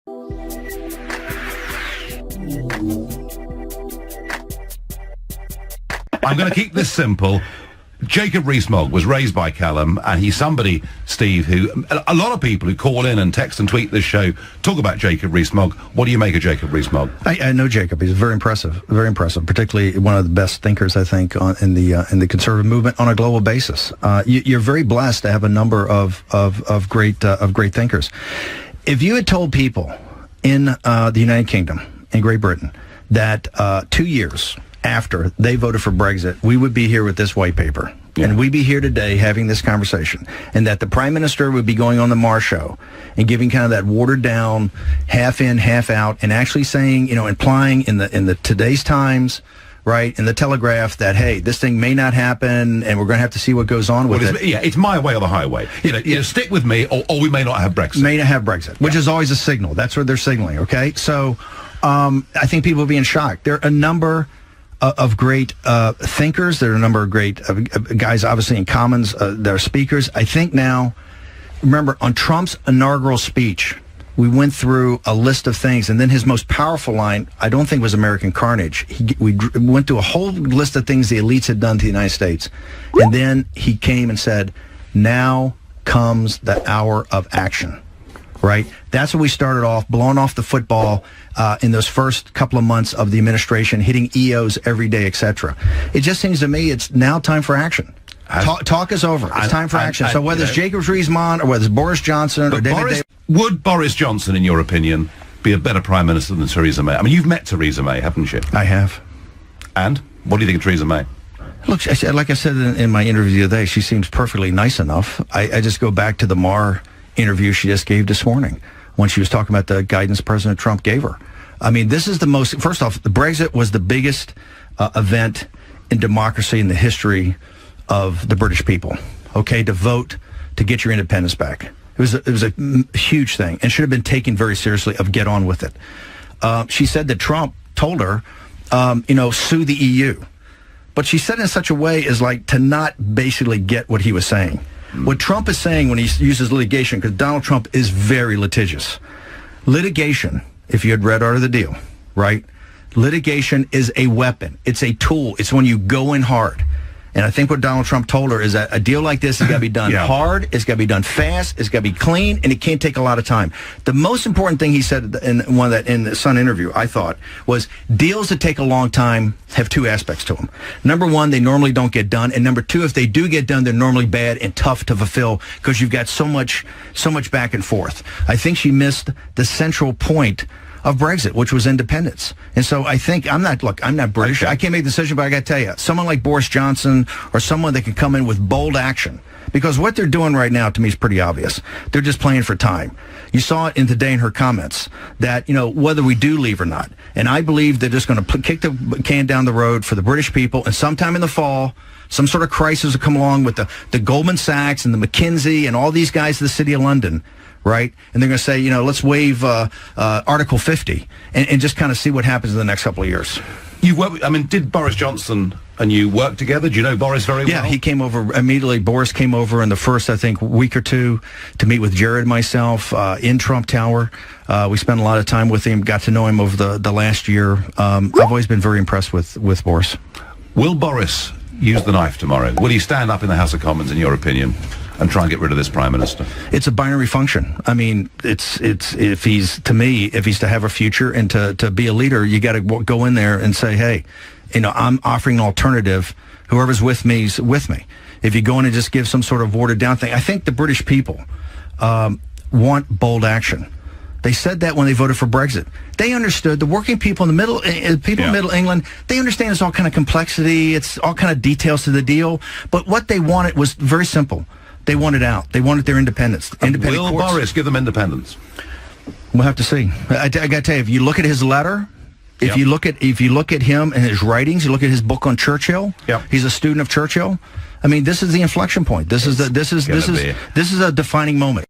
I'm going to keep this simple. Jacob Rees-Mogg was raised by Callum, and he's somebody, Steve, who a lot of people who call in and text and tweet this show talk about Jacob Rees-Mogg. What do you make of Jacob Rees-Mogg? I know Jacob. He's very impressive, particularly one of the best thinkers, I think, in the conservative movement on a global basis. You're very blessed to have a number of great thinkers. If you had told people in the United Kingdom, in Great Britain, that 2 years after they voted for Brexit, we would be here with this white paper. Yeah. And we'd be here today having this conversation. And that the Prime Minister would be going on the Marr show and giving kind of that watered down, half in, half out, and actually saying, implying in the today's Times, right, in the Telegraph, that, hey, this thing may not happen and we're going to have to see what goes on with it. Yeah, it's my way or the highway. Stick with me or we may not have Brexit. May not have Brexit, which is always a signal. That's what they're signaling, okay? So I think people are being shocked. There are a number of great thinkers. There are a number of great guys, obviously, in Commons. There are speakers. I think now, remember, on Trump's inaugural speech, we went through a list of things, and then his most powerful line, I don't think, was American carnage. We went through a whole list of things the elites had done to the United States, and then he came and said, now comes the hour of action. Right? That's what we started off, blowing off the football in those first couple of months of the administration, hitting EOs every day, etc. It just seems to me it's now time for action. Talk is over. It's time for action. So whether it's Jacob Rees-Mogg or whether it's Boris Johnson or David Davis. Would Boris Johnson, in your opinion, be a better Prime Minister than Theresa May? I mean, you've met Theresa May, haven't you? I have. And? What do you think of Theresa May? Look, like I said in my interview the other day, she seems perfectly nice enough. I just go back to the Marr interview she just gave this morning when she was talking about the guidance President Trump gave her. I mean, this is the most, first off, the Brexit was the biggest event in democracy in the history of the British people, okay, to vote to get your independence back. It was a huge thing and should have been taken very seriously of get on with it. She said that Trump told her, sue the EU. But she said it in such a way as like to not basically get what he was saying. What Trump is saying when he uses litigation, because Donald Trump is very litigious. Litigation, if you had read Art of the Deal, right? Litigation is a weapon. It's a tool. It's when you go in hard. And I think what Donald Trump told her is that a deal like this has got to be done hard, it's got to be done fast, it's got to be clean, and it can't take a lot of time. The most important thing he said in the Sun interview, I thought, was deals that take a long time have two aspects to them. Number one, they normally don't get done, and number two, if they do get done, they're normally bad and tough to fulfill because you've got so much back and forth. I think she missed the central point of Brexit, which was independence. And so I think, I'm not British. Okay. I can't make the decision, but I got to tell you, someone like Boris Johnson or someone that can come in with bold action, because what they're doing right now to me is pretty obvious. They're just playing for time. You saw it today in her comments that, whether we do leave or not. And I believe they're just going to kick the can down the road for the British people, and sometime in the fall, some sort of crisis will come along with the Goldman Sachs and the McKinsey and all these guys in the City of London, right? And they're going to say, let's waive Article 50 and just kind of see what happens in the next couple of years. Did Boris Johnson and you work together? Do you know Boris very well? Yeah, he came over immediately. Boris came over in the first, I think, week or two to meet with Jared and myself in Trump Tower. We spent a lot of time with him, got to know him over the last year. I've always been very impressed with Boris. Will Boris use the knife tomorrow? Will he stand up in the House of Commons, in your opinion, and try and get rid of this Prime Minister? It's a binary function. I mean, it's if he's to have a future and to be a leader, you got to go in there and say, hey, I'm offering an alternative. Whoever's with me is with me. If you go in and just give some sort of watered down thing, I think the British people want bold action. They said that when they voted for Brexit. They understood, the working people in the middle, in Middle England, they understand it's all kind of complexity, it's all kind of details to the deal. But what they wanted was very simple. They wanted out. They wanted their independence. Will Boris give them independence? We'll have to see. I got to tell you, if you look at his letter, if you look at him and his writings, you look at his book on Churchill. He's a student of Churchill. I mean, this is the inflection point. This is a defining moment.